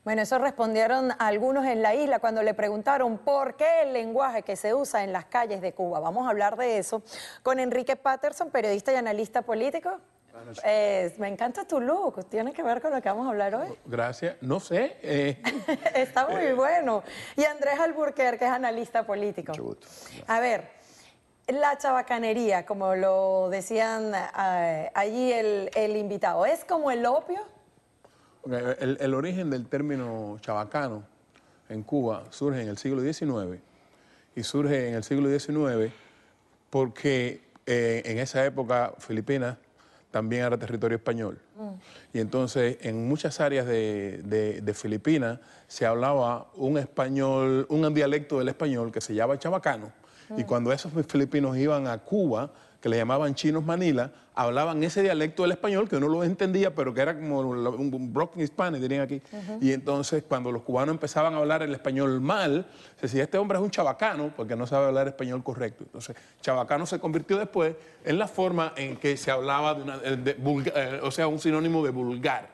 Bueno, eso respondieron algunos en la isla cuando le preguntaron por qué el lenguaje que se usa en las calles de Cuba. Vamos a hablar de eso con Enrique Patterson, periodista y analista político. Me encanta tu look, tiene que ver con lo que vamos a hablar hoy. Gracias, no sé. Está muy bueno. Y Andrés Alburquerque, que es analista político. Mucho gusto. A ver, la chabacanería, como lo decían allí el invitado, ¿es como el opio? El origen del término chabacano en Cuba surge en el siglo XIX y surge en el siglo XIX porque en esa época Filipinas también era territorio español. Y entonces en muchas áreas de Filipinas se hablaba un español, un dialecto del español que se llama chabacano. Y cuando esos filipinos iban a Cuba, que le llamaban chinos Manila, hablaban ese dialecto del español que uno lo entendía, pero que era como un broken Spanish, dirían aquí. Y entonces cuando los cubanos empezaban a hablar el español mal, se decía, este hombre es un chabacano, porque no sabe hablar español correcto. Entonces, chabacano se convirtió después en la forma en que se hablaba o sea, un sinónimo de vulgar.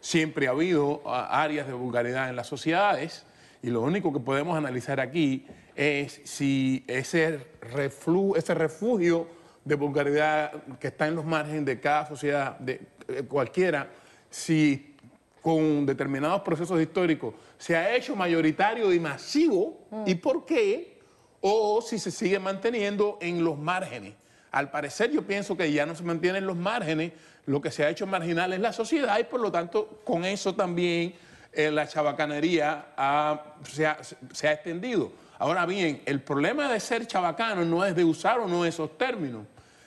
Siempre ha habido áreas de vulgaridad en las sociedades, y lo único que podemos analizar aquí es si ese refugio de vulgaridad que está en los márgenes de cada sociedad, de cualquiera, si con determinados procesos históricos se ha hecho mayoritario y masivo, y por qué, o si se sigue manteniendo en los márgenes. Al parecer yo pienso que ya no se mantiene en los márgenes, lo que se ha hecho marginal es la sociedad y por lo tanto con eso también la chabacanería se ha extendido. Ahora bien, el problema de ser chabacano no es de usar o no esos términos.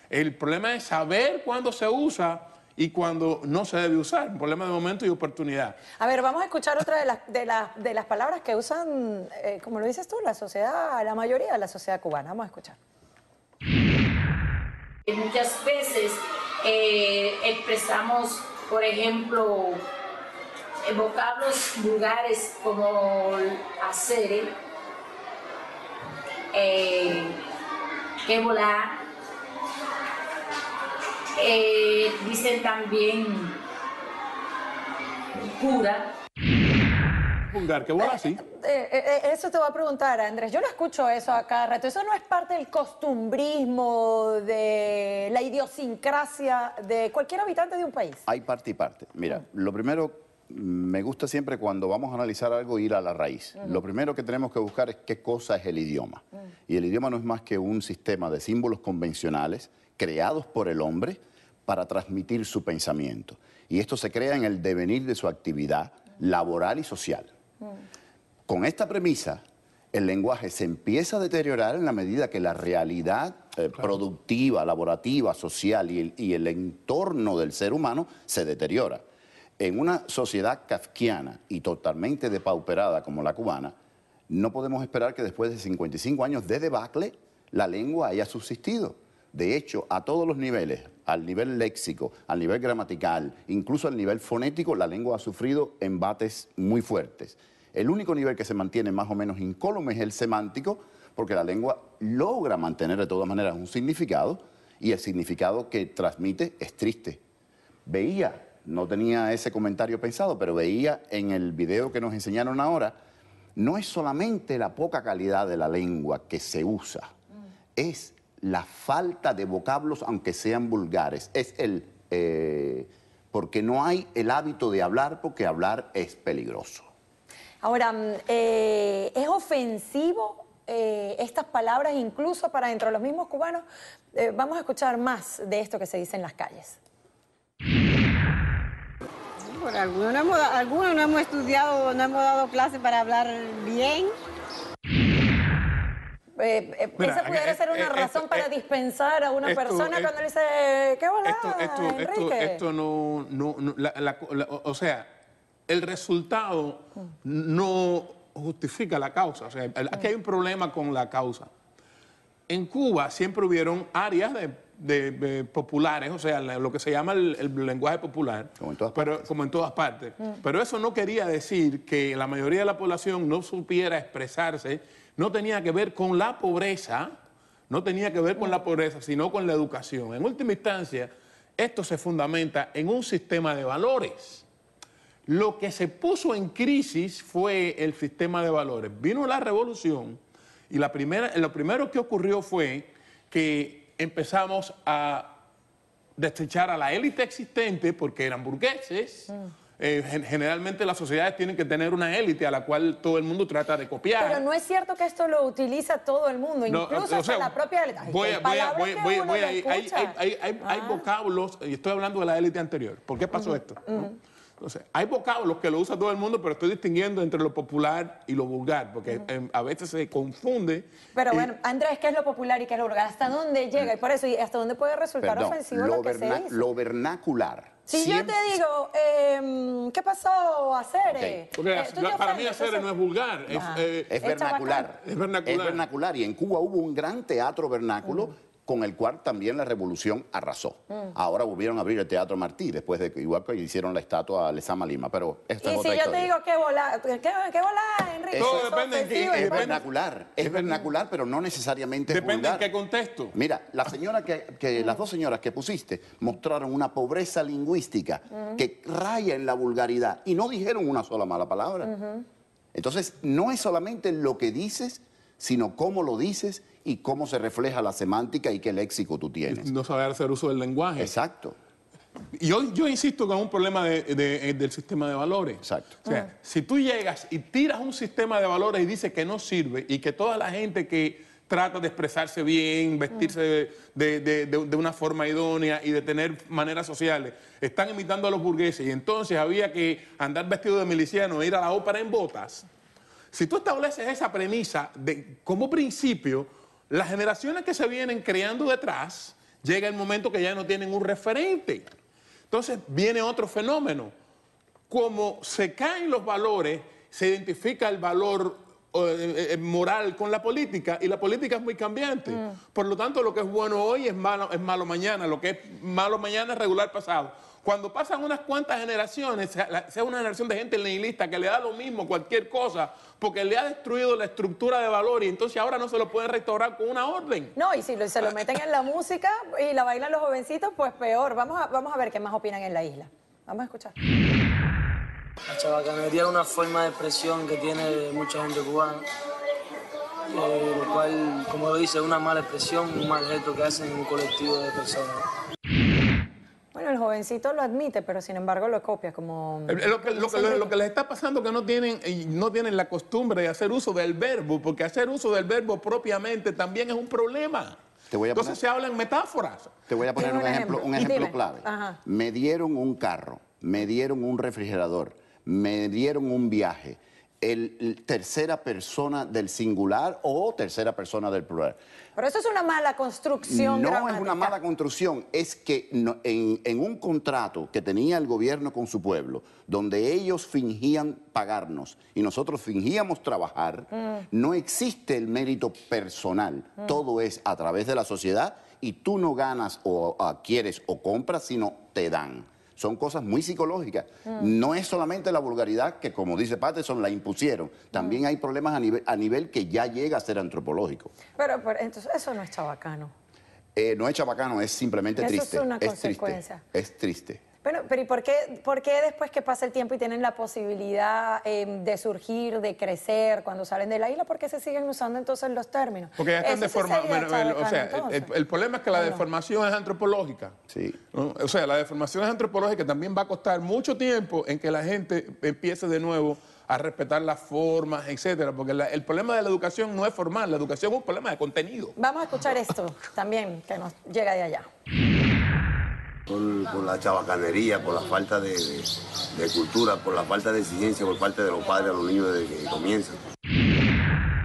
El problema es saber cuándo se usa y cuándo no se debe usar. Un problema de momento y oportunidad. A ver, vamos a escuchar otra de las palabras que usan, como lo dices tú, la sociedad, la mayoría de la sociedad cubana. Vamos a escuchar. Muchas veces expresamos, por ejemplo, vocablos vulgares como hacer, que volar, dicen también cura. Vulgar, que bola, sí. Eso te voy a preguntar, Andrés. Yo no escucho eso a cada rato. Eso no es parte del costumbrismo, de la idiosincrasia de cualquier habitante de un país. Hay parte y parte. Mira, lo primero, me gusta siempre cuando vamos a analizar algo ir a la raíz. Lo primero que tenemos que buscar es qué cosa es el idioma. Y el idioma no es más que un sistema de símbolos convencionales creados por el hombre para transmitir su pensamiento. Y esto se crea en el devenir de su actividad laboral y social. Con esta premisa, el lenguaje se empieza a deteriorar en la medida que la realidad productiva, laborativa, social y el entorno del ser humano se deteriora. En una sociedad kafkiana y totalmente depauperada como la cubana, no podemos esperar que después de 55 años de debacle, la lengua haya subsistido. De hecho, a todos los niveles, al nivel léxico, al nivel gramatical, incluso al nivel fonético, la lengua ha sufrido embates muy fuertes. El único nivel que se mantiene más o menos incólume es el semántico, porque la lengua logra mantener de todas maneras un significado, y el significado que transmite es triste. Veía, no tenía ese comentario pensado, pero veía en el video que nos enseñaron ahora, no es solamente la poca calidad de la lengua que se usa, es la falta de vocablos, aunque sean vulgares. Es porque no hay el hábito de hablar, porque hablar es peligroso. Ahora, ¿es ofensivo estas palabras incluso para dentro de los mismos cubanos? Vamos a escuchar más de esto que se dice en las calles. Por algunos no hemos estudiado, no hemos dado clase para hablar bien. Esa pudiera ser una razón para dispensar a una persona cuando le dice, ¿qué volada, Enrique? Esto no, o sea, el resultado no justifica la causa. O sea, aquí hay un problema con la causa. En Cuba siempre hubieron áreas de populares, o sea, lo que se llama el lenguaje popular, como en todas partes. Pero eso no quería decir que la mayoría de la población no supiera expresarse. No tenía que ver con la pobreza, sino con la educación. En última instancia, esto se fundamenta en un sistema de valores. Lo que se puso en crisis fue el sistema de valores. Vino la revolución y lo primero que ocurrió fue que empezamos a destrechar a la élite existente porque eran burgueses. Generalmente las sociedades tienen que tener una élite a la cual todo el mundo trata de copiar. Pero no es cierto que esto lo utiliza todo el mundo, No, incluso hasta la propia élite. Hay vocablos, y estoy hablando de la élite anterior. ¿Por qué pasó esto? Entonces, hay vocablos que lo usa todo el mundo, pero estoy distinguiendo entre lo popular y lo vulgar, porque a veces se confunde. Pero bueno, Andrés, ¿qué es lo popular y qué es lo vulgar? ¿Hasta dónde llega? Y por eso, ¿y hasta dónde puede resultar ofensivo lo que se dice? Lo vernacular. Si siempre... yo te digo, ¿qué pasó, Acere? Porque para mí Acere no es vulgar, es vernacular. Es vernacular. Es vernacular. Y en Cuba hubo un gran teatro vernáculo con el cual también la revolución arrasó. Ahora volvieron a abrir el Teatro Martí, después de que igual que hicieron la estatua a Lezama Lima, pero esto es otra si yo historia. te digo, ¿qué volá, Enrique? Todo Eso depende en qué- Es vernacular, pero no necesariamente es Depende vulgar. en qué contexto. Mira, las dos señoras que pusiste mostraron una pobreza lingüística que raya en la vulgaridad y no dijeron una sola mala palabra. Entonces, no es solamente lo que dices, sino cómo lo dices y cómo se refleja la semántica y qué léxico tú tienes. No saber hacer uso del lenguaje. Exacto. Yo insisto con un problema del sistema de valores. Exacto. O sea, si tú llegas y tiras un sistema de valores y dices que no sirve y que toda la gente que trata de expresarse bien, vestirse de una forma idónea y de tener maneras sociales, están imitando a los burgueses y entonces había que andar vestido de miliciano e ir a la ópera en botas. Si tú estableces esa premisa como principio, las generaciones que se vienen creando detrás, llega el momento que ya no tienen un referente. Entonces viene otro fenómeno. Como se caen los valores, se identifica el valor moral con la política y la política es muy cambiante. Por lo tanto, lo que es bueno hoy es malo mañana, lo que es malo mañana es regular pasado. Cuando pasan unas cuantas generaciones, sea una generación de gente nihilista que le da lo mismo cualquier cosa, porque le ha destruido la estructura de valor y entonces ahora no se lo pueden restaurar con una orden. No, y si se lo meten en la música y la bailan los jovencitos, pues peor. Vamos a ver qué más opinan en la isla. Vamos a escuchar. La chabacanería es una forma de expresión que tiene mucha gente cubana, lo cual, como lo dice, es una mala expresión, un mal gesto que hacen un colectivo de personas. Bueno, el jovencito lo admite, pero sin embargo lo copia como... Lo que les está pasando es que no tienen la costumbre de hacer uso del verbo, porque hacer uso del verbo propiamente también es un problema. Entonces se habla en metáforas. Te voy a poner un ejemplo clave. Ajá. Me dieron un carro, me dieron un refrigerador, me dieron un viaje. Tercera persona del singular o tercera persona del plural. Pero eso es una mala construcción No es una mala construcción, es que en un contrato que tenía el gobierno con su pueblo, donde ellos fingían pagarnos y nosotros fingíamos trabajar, no existe el mérito personal. Todo es a través de la sociedad y tú no ganas o adquieres o compras, sino te dan. Son cosas muy psicológicas. No es solamente la vulgaridad que, como dice Patterson, la impusieron. También hay problemas a nivel que ya llega a ser antropológico. Pero entonces eso no es chabacano. No es chabacano, es simplemente Eso triste. es una triste. consecuencia. Es triste. Pero ¿y por qué después que pasa el tiempo y tienen la posibilidad de surgir, de crecer, cuando salen de la isla, por qué se siguen usando entonces los términos? Porque ya están deformados. O sea, entonces. el problema es que la deformación es antropológica. Sí. ¿No? O sea, la deformación es antropológica. También va a costar mucho tiempo en que la gente empiece de nuevo a respetar las formas, etcétera. Porque el problema de la educación no es formal, la educación es un problema de contenido. Vamos a escuchar esto también, que nos llega de allá. Por la chabacanería, por la falta de cultura, por la falta de exigencia por parte de los padres a los niños desde que comienzan.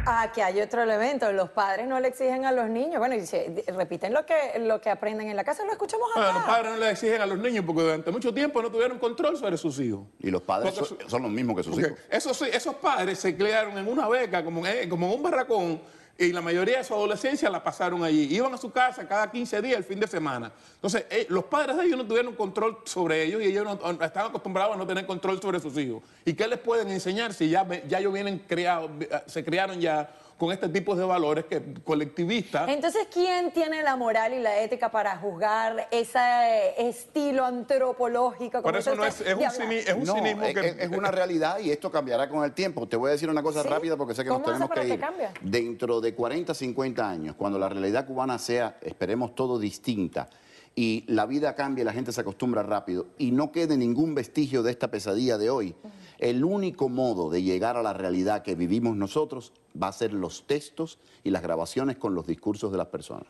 Aquí hay otro elemento, los padres no le exigen a los niños, bueno, y repiten lo que aprenden en la casa, lo escuchamos acá. Bueno, los padres no le exigen a los niños porque durante mucho tiempo no tuvieron control sobre sus hijos. Y los padres son los mismos que sus hijos. Esos padres se criaron en una beca, como en un barracón, y la mayoría de su adolescencia la pasaron allí. Iban a su casa cada 15 días, el fin de semana. Entonces, los padres de ellos no tuvieron control sobre ellos y ellos no estaban acostumbrados a no tener control sobre sus hijos. ¿Y qué les pueden enseñar si ya ellos vienen criados, se criaron ya con este tipo de valores colectivistas. Entonces, ¿quién tiene la moral y la ética para juzgar ese estilo antropológico? Por eso no es un cinismo que... Es una realidad y esto cambiará con el tiempo. Te voy a decir una cosa rápida porque sé que nos tenemos que ir. Dentro de 40, 50 años, cuando la realidad cubana sea, esperemos todo, distinta, y la vida cambia y la gente se acostumbra rápido y no quede ningún vestigio de esta pesadilla de hoy, el único modo de llegar a la realidad que vivimos nosotros va a ser los textos y las grabaciones con los discursos de las personas.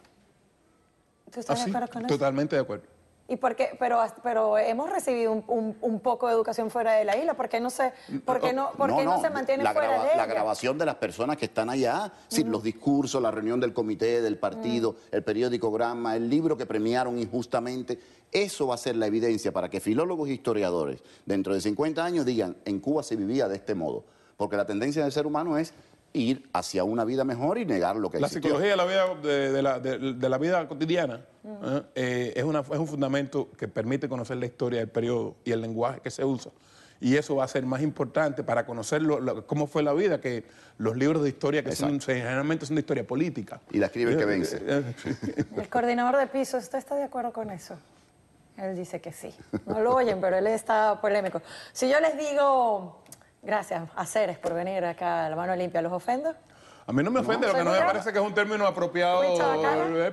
¿Tú estás de acuerdo con eso? Totalmente de acuerdo. ¿Y por qué? Pero hemos recibido un poco de educación fuera de la isla. ¿Por qué no se mantiene fuera de ella? La grabación de las personas que están allá, los discursos, la reunión del comité, del partido, el periódico Gramma, el libro que premiaron injustamente, eso va a ser la evidencia para que filólogos e historiadores dentro de 50 años digan, en Cuba se vivía de este modo. Porque la tendencia del ser humano es ir hacia una vida mejor y negar lo que existió. La psicología de la vida cotidiana es un fundamento que permite conocer la historia del periodo y el lenguaje que se usa. Y eso va a ser más importante para conocer cómo fue la vida que los libros de historia que generalmente son de historia política. Y la escribe el que vence. El coordinador de piso, ¿usted está de acuerdo con eso? Él dice que sí. No lo oyen, pero él está polémico. Si yo les digo... Gracias a Ceres por venir acá a La Mano Limpia, ¿los ofendo? A mí no me ofende, lo que no me parece que es un término apropiado,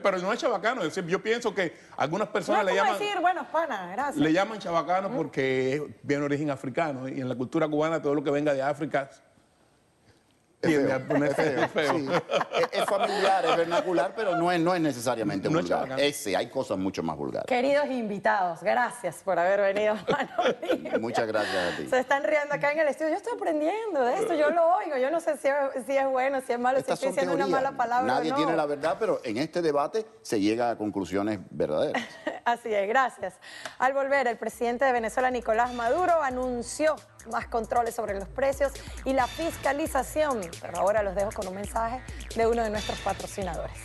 pero no es chabacano. Es decir, yo pienso que algunas personas le llaman... decir, bueno, pana, gracias. Le llaman chabacano porque tiene origen africano y en la cultura cubana todo lo que venga de África tiende a ponerse feo. Sí. Es familiar, es vernacular, pero no es necesariamente vulgar. Hay cosas mucho más vulgares. Queridos invitados, gracias por haber venido a Mano Limpia. Muchas gracias a ti. Se están riendo acá en el estudio. Yo estoy aprendiendo de esto, yo lo oigo. Yo no sé si es bueno, si es malo, si estoy diciendo una mala palabra Nadie o no. tiene la verdad, pero en este debate se llega a conclusiones verdaderas. Así es, gracias. Al volver, el presidente de Venezuela, Nicolás Maduro, anunció más controles sobre los precios y la fiscalización. Pero ahora los dejo con un mensaje de uno de nuestros patrocinadores.